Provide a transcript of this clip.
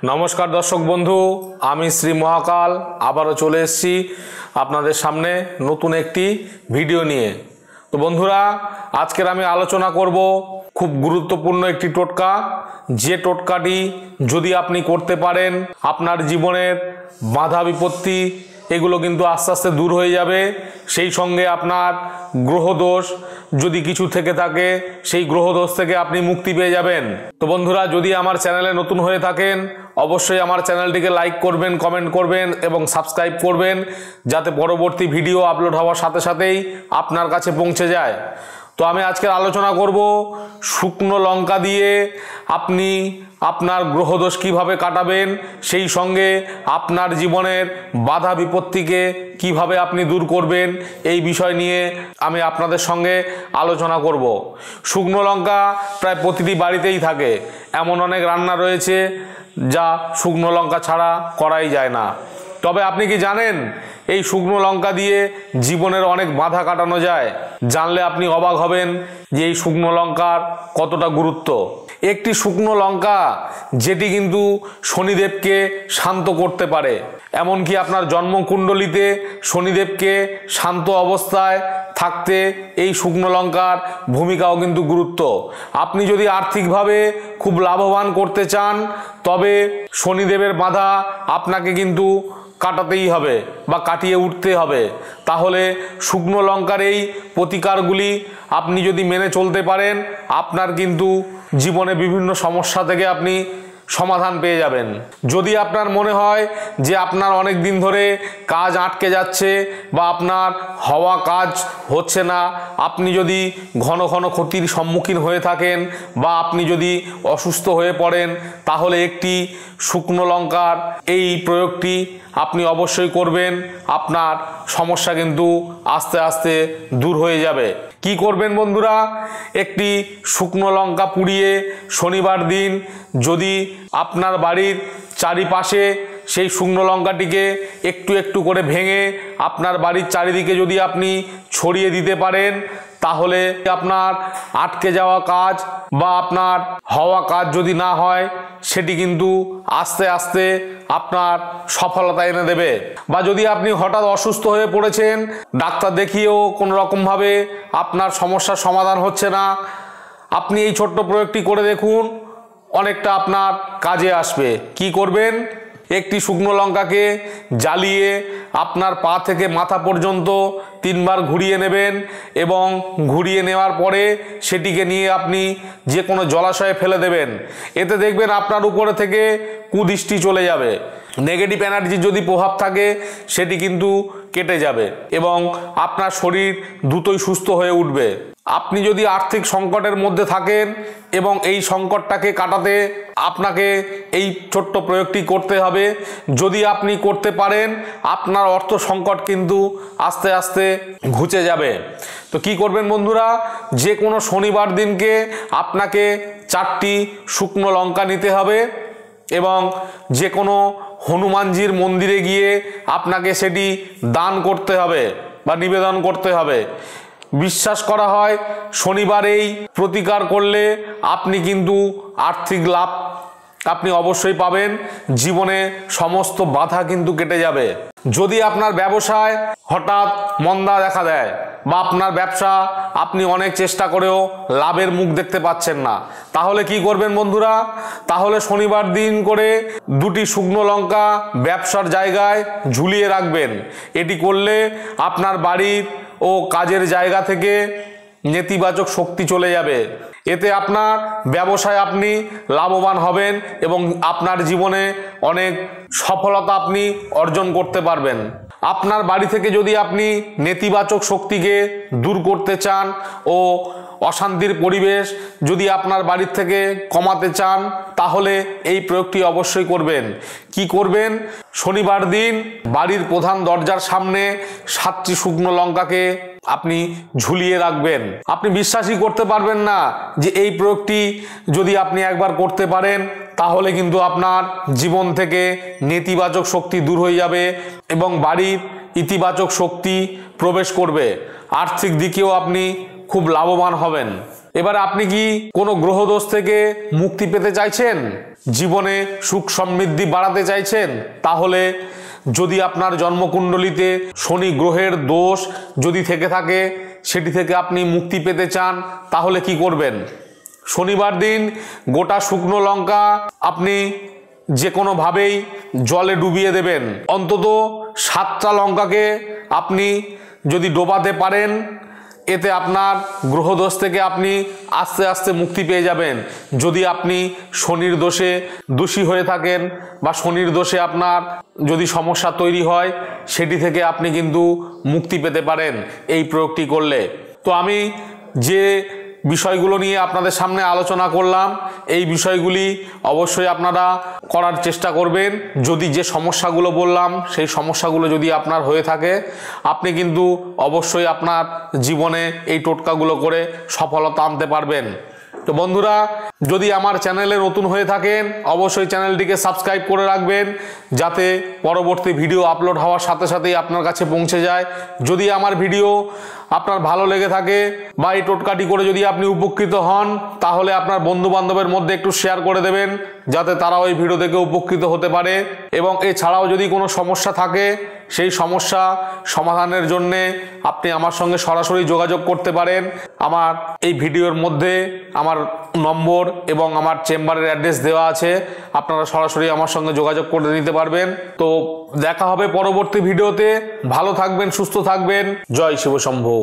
नमस्कार दर्शक बंधु आमी श्री महाकाल आबारो चले एसेছি আপনাদের সামনে নতুন একটি ভিডিও নিয়ে। তো বন্ধুরা আজকের আমি আলোচনা করব খুব গুরুত্বপূর্ণ একটি টোটকা, যে টোটকাটি যদি আপনি করতে পারেন আপনার জীবনের বাধা বিপত্তি এগুলো কিন্তু আস্তে আস্তে দূর হয়ে যাবে। সেই সঙ্গে আপনার গ্রহদোষ যদি কিছু থেকে থাকে সেই গ্রহদোষ থেকে আপনি মুক্তি পেয়ে যাবেন। তো বন্ধুরা যদি আমার চ্যানেলে নতুন হয়ে থাকেন অবশ্যই আমার চ্যানেলটিকে লাইক করবেন, কমেন্ট করবেন এবং সাবস্ক্রাইব করবেন যাতে পরবর্তী ভিডিও আপলোড হওয়ার সাথে সাথেই আপনার কাছে পৌঁছে যায়। তো আমি আজকের আলোচনা করব শুকনো লঙ্কা দিয়ে আপনি আপনার গ্রহদোষ কিভাবে কাটাবেন, সেই সঙ্গে আপনার জীবনের বাধা বিপত্তিকে কিভাবে আপনি দূর করবেন এই বিষয় নিয়ে আমি আপনাদের সঙ্গে আলোচনা করব। শুকনো লঙ্কা প্রায় প্রতিটি বাড়িতেই থাকে, এমন অনেক রান্না রয়েছে যা শুকনো লঙ্কা ছাড়া করাই যায় না। তবে আপনি কি জানেন এই শুকনো লঙ্কা দিয়ে জীবনের অনেক বাধা কাটানো যায়? জানলে আপনি অবাক হবেন যে এই শুকনো লঙ্কার কতটা গুরুত্ব। একটি শুকনো লঙ্কা যেটি কিন্তু শনিদেবকে শান্ত করতে পারে, এমনকি আপনার জন্মকুণ্ডলিতে শনিদেবকে শান্ত অবস্থায় থাকতে এই শুকনো লঙ্কার ভূমিকাও কিন্তু গুরুত্ব। আপনি যদি আর্থিকভাবে খুব লাভবান করতে চান তবে শনিদেবের বাধা আপনাকে কিন্তু কাটাতেই হবে বা কাটিয়ে উঠতে হবে। তাহলে শুকনো লঙ্কার এই প্রতিকারগুলি আপনি যদি মেনে চলতে পারেন আপনার কিন্তু জীবনে বিভিন্ন সমস্যা থেকে আপনি সমাধান পেয়ে যাবেন। যদি আপনার মনে হয় যে আপনার অনেক দিন ধরে কাজ আটকে যাচ্ছে বা আপনার হওয়া কাজ হচ্ছে না, আপনি যদি ঘন ঘন ক্ষতির সম্মুখীন হয়ে থাকেন বা আপনি যদি অসুস্থ হয়ে পড়েন তাহলে একটি শুকনো লঙ্কার এই প্রয়োগটি আপনি অবশ্যই করবেন। আপনার সমস্যা কিন্তু আস্তে আস্তে দূর হয়ে যাবে। কি করবেন বন্ধুরা? একটি শুকনো লঙ্কা পুড়িয়ে শনিবার দিন যদি আপনার বাড়ির চারিপাশে সেই শুকনো লঙ্কাটিকে একটু একটু করে ভেঙে আপনার বাড়ির চারিদিকে যদি আপনি ছড়িয়ে দিতে পারেন তাহলে আপনার আটকে যাওয়া কাজ বা আপনার হওয়া কাজ যদি না হয় সেটি কিন্তু আস্তে আস্তে আপনার সফলতা এনে দেবে। বা যদি আপনি হঠাৎ অসুস্থ হয়ে পড়েছেন, ডাক্তার দেখিয়েও কোনো রকমভাবে আপনার সমস্যার সমাধান হচ্ছে না, আপনি এই ছোট্ট প্রয়োগটি করে দেখুন, অনেকটা আপনার কাজে আসবে। কি করবেন? একটি শুকনো লঙ্কাকে জ্বালিয়ে আপনার পা থেকে মাথা পর্যন্ত 3 বার ঘুরিয়ে নেবেন এবং ঘুরিয়ে নেওয়ার পরে সেটিকে নিয়ে আপনি যে কোনো জলাশয়ে ফেলে দেবেন। এতে দেখবেন আপনার উপরে থেকে কুদৃষ্টি চলে যাবে, নেগেটিভ এনার্জির যদি প্রভাব থাকে সেটি কিন্তু কেটে যাবে এবং আপনার শরীর দ্রুতই সুস্থ হয়ে উঠবে। আপনি যদি আর্থিক সংকটের মধ্যে থাকেন এবং এই সংকটটাকে কাটাতে আপনাকে এই ছোট্ট প্রয়োগটি করতে হবে, যদি আপনি করতে পারেন আপনার অর্থ সংকট কিন্তু আস্তে আস্তে ঘুচে যাবে। তো কি করবেন বন্ধুরা? যে কোনো শনিবার দিনকে আপনাকে 4টি শুকনো লঙ্কা নিতে হবে এবং যে কোনো হনুমানজির মন্দিরে গিয়ে আপনাকে সেটি দান করতে হবে বা নিবেদন করতে হবে। বিশ্বাস করা হয় শনিবার এই প্রতিকার করলে আপনি কিন্তু আর্থিক লাভ আপনি অবশ্যই পাবেন, জীবনে সমস্ত বাধা কিন্তু কেটে যাবে। যদি আপনার ব্যবসায় হঠাৎ মন্দা দেখা দেয় বা আপনার ব্যবসা আপনি অনেক চেষ্টা করেও লাভের মুখ দেখতে পাচ্ছেন না, তাহলে কি করবেন বন্ধুরা? তাহলে শনিবার দিন করে 2টি শুকনো লঙ্কা ব্যবসার জায়গায় ঝুলিয়ে রাখবেন। এটি করলে আপনার বাড়ির ও কাজের জায়গা থেকে নেতিবাচক শক্তি চলে যাবে। এতে আপনার ব্যবসায় আপনি লাভবান হবেন এবং আপনার জীবনে অনেক সফলতা আপনি অর্জন করতে পারবেন। আপনার বাড়ি থেকে যদি আপনি নেতিবাচক শক্তিকে দূর করতে চান ও অশান্তির পরিবেশ যদি আপনার বাড়ির থেকে কমাতে চান তাহলে এই প্রয়োগটি অবশ্যই করবেন। কি করবেন? শনিবার দিন বাড়ির প্রধান দরজার সামনে 7টি শুকনো লঙ্কাকে আপনি ঝুলিয়ে রাখবেন। আপনি বিশ্বাসই করতে পারবেন না যে এই প্রয়োগটি যদি আপনি একবার করতে পারেন তাহলে কিন্তু আপনার জীবন থেকে নেতিবাচক শক্তি দূর হয়ে যাবে এবং বাড়ির ইতিবাচক শক্তি প্রবেশ করবে, আর্থিক দিকেও আপনি খুব লাভবান হবেন। এবারে আপনি কি কোনো গ্রহদোষ থেকে মুক্তি পেতে চাইছেন, জীবনে সুখ সমৃদ্ধি বাড়াতে চাইছেন? তাহলে যদি আপনার জন্মকুণ্ডলিতে শনি গ্রহের দোষ যদি থেকে থাকে, সেটি থেকে আপনি মুক্তি পেতে চান, তাহলে কি করবেন? শনিবার দিন গোটা শুকনো লঙ্কা আপনি যে কোনোভাবেই জলে ডুবিয়ে দেবেন। অন্তত 7টা লঙ্কাকে আপনি যদি ডোবাতে পারেন, এতে আপনার গ্রহদোষ থেকে আপনি আস্তে আস্তে মুক্তি পেয়ে যাবেন। যদি আপনি শনির দোষে দোষী হয়ে থাকেন বা শনির দোষে আপনার যদি সমস্যা তৈরি হয়, সেটি থেকে আপনি কিন্তু মুক্তি পেতে পারেন এই প্রয়োগটি করলে। তো আমি যে বিষয়গুলো নিয়ে আপনাদের সামনে আলোচনা করলাম, এই বিষয়গুলি অবশ্যই আপনারা করার চেষ্টা করবেন। যদি যে সমস্যাগুলো বললাম সেই সমস্যাগুলো যদি আপনার হয়ে থাকে, আপনি কিন্তু অবশ্যই আপনার জীবনে এই টোটকাগুলো করে সফলতা আনতে পারবেন। তো বন্ধুরা, যদি আমার চ্যানেলে নতুন হয়ে থাকেন, অবশ্যই চ্যানেলটিকে সাবস্ক্রাইব করে রাখবেন, যাতে পরবর্তী ভিডিও আপলোড হওয়ার সাথে সাথেই আপনার কাছে পৌঁছে যায়। যদি আমার ভিডিও আপনার ভালো লেগে থাকে বা এই টোটকাটি করে যদি আপনি উপকৃত হন, তাহলে আপনার বন্ধু বান্ধবের মধ্যে একটু শেয়ার করে দেবেন, যাতে তারা ওই ভিডিও থেকে উপকৃত হতে পারে। এবং এছাড়াও যদি কোনো সমস্যা থাকে, সেই সমস্যা সমাধানের জন্যে আপনি আমার সঙ্গে সরাসরি যোগাযোগ করতে পারেন। আমার এই ভিডিওর মধ্যে আমার নম্বর এবং আমার চেম্বারের অ্যাড্রেস দেওয়া আছে, আপনারা সরাসরি আমার সঙ্গে যোগাযোগ করে নিতে পারবেন। তো দেখা হবে পরবর্তী ভিডিওতে। ভালো থাকবেন, সুস্থ থাকবেন। জয় শিব শম্ভু।